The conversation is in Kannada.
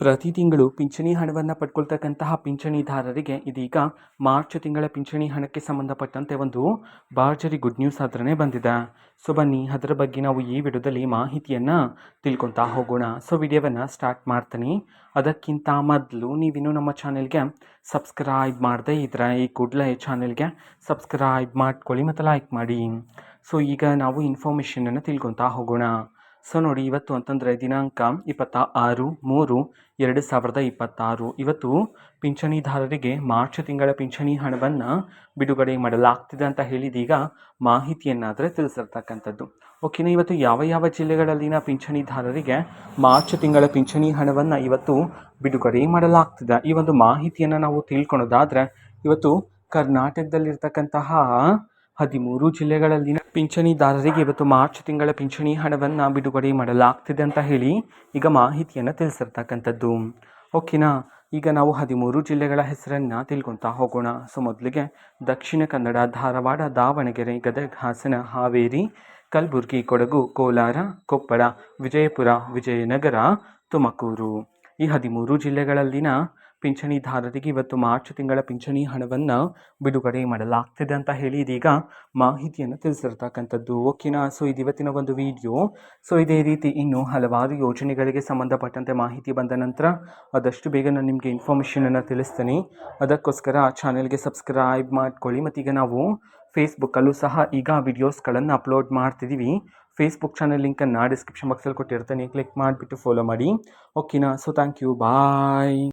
ಪ್ರತಿ ತಿಂಗಳು ಪಿಂಚಣಿ ಹಣವನ್ನು ಪಡ್ಕೊಳ್ತಕ್ಕಂತಹ ಪಿಂಚಣಿದಾರರಿಗೆ ಇದೀಗ ಮಾರ್ಚ್ ತಿಂಗಳ ಪಿಂಚಣಿ ಹಣಕ್ಕೆ ಸಂಬಂಧಪಟ್ಟಂತೆ ಒಂದು ಭರ್ಜರಿ ಗುಡ್ ನ್ಯೂಸ್ ಹತ್ರನೇ ಬಂದಿದೆ. ಸೊ ಬನ್ನಿ ಅದರ ಬಗ್ಗೆ ನಾವು ಈ ವಿಡಿಯೋದಲ್ಲಿ ಮಾಹಿತಿಯನ್ನು ತಿಳ್ಕೊತಾ ಹೋಗೋಣ. ಸೊ ವಿಡಿಯೋವನ್ನು ಸ್ಟಾರ್ಟ್ ಮಾಡ್ತೀನಿ. ಅದಕ್ಕಿಂತ ಮೊದಲು ನೀವಿನ್ನೂ ನಮ್ಮ ಚಾನೆಲ್ಗೆ ಸಬ್ಸ್ಕ್ರೈಬ್ ಮಾಡದೇ ಇದ್ದರೆ ಈ ಕೂಡಲೇ ಚಾನೆಲ್ಗೆ ಸಬ್ಸ್ಕ್ರೈಬ್ ಮಾಡ್ಕೊಳ್ಳಿ ಮತ್ತು ಲೈಕ್ ಮಾಡಿ. ಸೊ ಈಗ ನಾವು ಇನ್ಫಾರ್ಮೇಷನನ್ನು ತಿಳ್ಕೊತಾ ಹೋಗೋಣ. ಸೊ ನೋಡಿ, ಇವತ್ತು ಅಂತಂದರೆ ದಿನಾಂಕ 26/3/2026 ಇವತ್ತು ಪಿಂಚಣಿದಾರರಿಗೆ ಮಾರ್ಚ್ ತಿಂಗಳ ಪಿಂಚಣಿ ಹಣವನ್ನು ಬಿಡುಗಡೆ ಮಾಡಲಾಗ್ತಿದೆ ಅಂತ ಹೇಳಿದೀಗ ಮಾಹಿತಿಯನ್ನಾದರೆ ತಿಳಿಸಿರ್ತಕ್ಕಂಥದ್ದು. ಓಕೆನಾ, ಇವತ್ತು ಯಾವ ಯಾವ ಜಿಲ್ಲೆಗಳಲ್ಲಿನ ಪಿಂಚಣಿದಾರರಿಗೆ ಮಾರ್ಚ್ ತಿಂಗಳ ಪಿಂಚಣಿ ಹಣವನ್ನು ಇವತ್ತು ಬಿಡುಗಡೆ ಮಾಡಲಾಗ್ತಿದೆ, ಈ ಒಂದು ಮಾಹಿತಿಯನ್ನು ನಾವು ತಿಳ್ಕೊಳೋದಾದರೆ ಇವತ್ತು ಕರ್ನಾಟಕದಲ್ಲಿರ್ತಕ್ಕಂತಹ 13 ಜಿಲ್ಲೆಗಳಲ್ಲಿನ ಪಿಂಚಣಿದಾರರಿಗೆ ಇವತ್ತು ಮಾರ್ಚ್ ತಿಂಗಳ ಪಿಂಚಣಿ ಹಣವನ್ನು ಬಿಡುಗಡೆ ಮಾಡಲಾಗ್ತಿದೆ ಅಂತ ಹೇಳಿ ಈಗ ಮಾಹಿತಿಯನ್ನು ತಿಳಿಸಿರ್ತಕ್ಕಂಥದ್ದು. ಓಕೆನಾ, ಈಗ ನಾವು 13 ಜಿಲ್ಲೆಗಳ ಹೆಸರನ್ನು ತಿಳ್ಕೊತಾ ಹೋಗೋಣ. ಸೊ ಮೊದಲಿಗೆ ದಕ್ಷಿಣ ಕನ್ನಡ, ಧಾರವಾಡ, ದಾವಣಗೆರೆ, ಗದಗ, ಹಾಸನ, ಹಾವೇರಿ, ಕಲಬುರಗಿ, ಕೊಡಗು, ಕೋಲಾರ, ಕೊಪ್ಪಳ, ವಿಜಯಪುರ, ವಿಜಯನಗರ, ತುಮಕೂರು. ಈ 13 ಜಿಲ್ಲೆಗಳಲ್ಲಿನ ಪಿಂಚಣಿದಾರರಿಗೆ ಇವತ್ತು ಮಾರ್ಚ್ ತಿಂಗಳ ಪಿಂಚಣಿ ಹಣವನ್ನು ಬಿಡುಗಡೆ ಮಾಡಲಾಗ್ತಿದೆ ಅಂತ ಹೇಳಿ ಇದೀಗ ಮಾಹಿತಿಯನ್ನು ತಿಳಿಸಿರ್ತಕ್ಕಂಥದ್ದು. ಓಕೆನಾ, ಸೊ ಇದು ಇವತ್ತಿನ ಒಂದು ವಿಡಿಯೋ. ಸೊ ಇದೇ ರೀತಿ ಇನ್ನೂ ಹಲವಾರು ಯೋಜನೆಗಳಿಗೆ ಸಂಬಂಧಪಟ್ಟಂತೆ ಮಾಹಿತಿ ಬಂದ ನಂತರ ಆದಷ್ಟು ಬೇಗ ನಾನು ನಿಮಗೆ ಇನ್ಫಾರ್ಮೇಷನನ್ನು ತಿಳಿಸ್ತೀನಿ. ಅದಕ್ಕೋಸ್ಕರ ಚಾನೆಲ್ಗೆ ಸಬ್ಸ್ಕ್ರೈಬ್ ಮಾಡ್ಕೊಳ್ಳಿ. ಮತ್ತೀಗ ನಾವು ಫೇಸ್ಬುಕ್ಕಲ್ಲೂ ಸಹ ಈಗ ವಿಡಿಯೋಸ್ಗಳನ್ನು ಅಪ್ಲೋಡ್ ಮಾಡ್ತಿದ್ದೀವಿ. ಫೇಸ್ಬುಕ್ ಚಾನಲ್ ಲಿಂಕನ್ನು ಡಿಸ್ಕ್ರಿಪ್ಷನ್ ಬಾಕ್ಸಲ್ಲಿ ಕೊಟ್ಟಿರ್ತೀನಿ, ಕ್ಲಿಕ್ ಮಾಡಿಬಿಟ್ಟು ಫಾಲೋ ಮಾಡಿ. ಓಕೆನಾ, ಸೊ ಥ್ಯಾಂಕ್ ಯು, ಬಾಯ್.